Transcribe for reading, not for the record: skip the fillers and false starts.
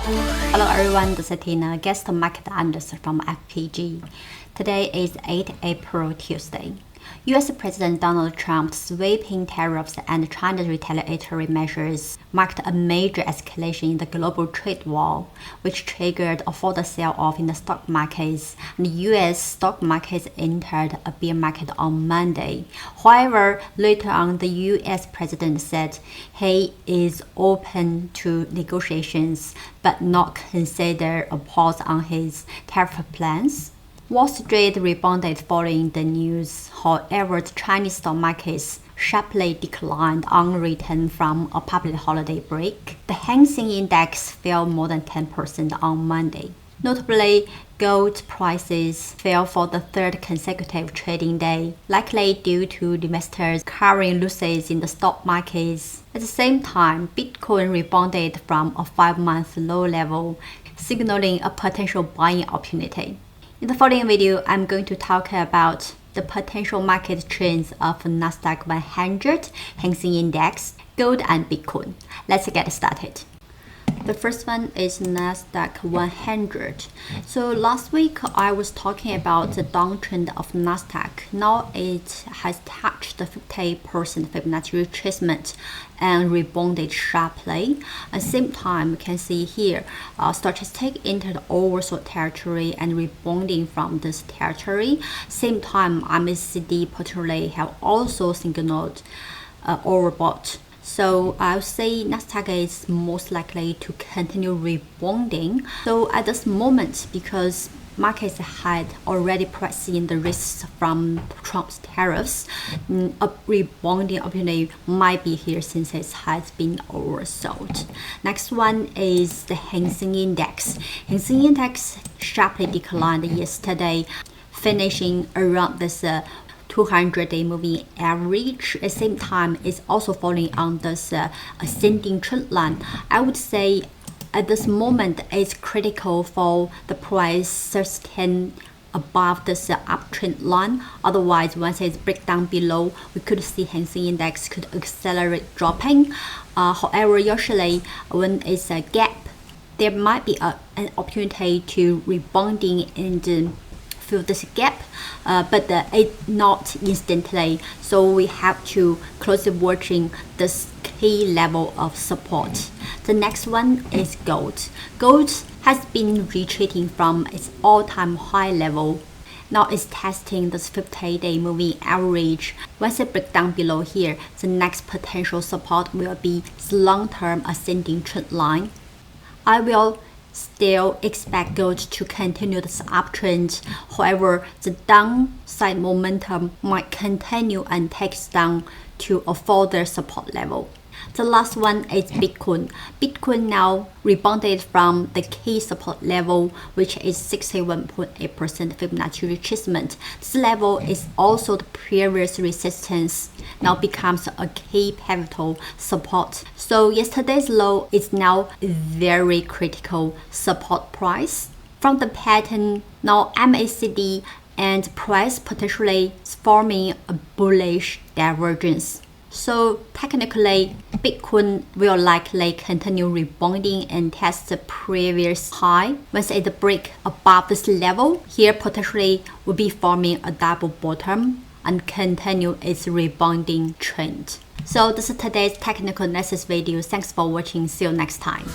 Hello everyone, this is Tina, guest market analyst from FPG. Today is 8 April, Tuesday. U.S. President Donald Trump's sweeping tariffs and China's retaliatory measures marked a major escalation in the global trade war, which triggered a further sell-off in the stock markets, and U.S. stock markets entered a bear market on Monday. However, later on, the U.S. President said he is open to negotiations, but not consider a pause on his tariff plans. Wall Street rebounded following the news. However, the Chinese stock markets sharply declined on return from a public holiday break. The Seng index fell more than 10% on Monday. Notably, gold prices fell for the third consecutive trading day, likely due to investors carrying losses in the stock markets. At the same time, Bitcoin rebounded from a 5-month low level, signaling a potential buying opportunity. In the following video, I'm going to talk about the potential market trends of Nasdaq 100, Seng index, gold, and Bitcoin. Let's get started. The first one is Nasdaq 100. So last week I was talking about the downtrend of Nasdaq. Now it has touched the 50% Fibonacci retracement and rebounded sharply. At the same time, you can see here, stochastic entered oversold territory and rebounding from this territory. Same time, MACD potentially have also signaled overbought. So I would say Nasdaq is most likely to continue rebounding. So at this moment, because markets had already priced in the risks from Trump's tariffs, a rebounding opportunity might be here since it has been oversold. Next one is the Seng index. Seng index sharply declined yesterday, finishing around this 200-day moving average. At the same time, it's also falling on this ascending trend line. I would say at this moment, it's critical for the price sustain above this uptrend line. Otherwise, once it's break down below, we could see Seng index could accelerate dropping. However, usually when it's a gap, there might be an opportunity to rebounding and fill this gap, but it's not instantly. So we have to closely watching this key level of support. The next one is gold. Gold has been retreating from its all-time high level. Now it's testing this 50-day moving average. Once it breaks down below here, the next potential support will be the long-term ascending trend line. I will still expect gold to continue this uptrend. However, the downside momentum might continue and takes down to a further support level. The last one is Bitcoin. Bitcoin now rebounded from the key support level, which is 61.8% Fibonacci retracement. This level is also the previous resistance, now becomes a key pivotal support. So yesterday's low is now a very critical support price. From the pattern, now MACD and price potentially forming a bullish divergence. So technically, Bitcoin will likely continue rebounding and test the previous high. Once it breaks above this level, here potentially will be forming a double bottom and continue its rebounding trend. So this is today's technical analysis video. Thanks for watching. See you next time.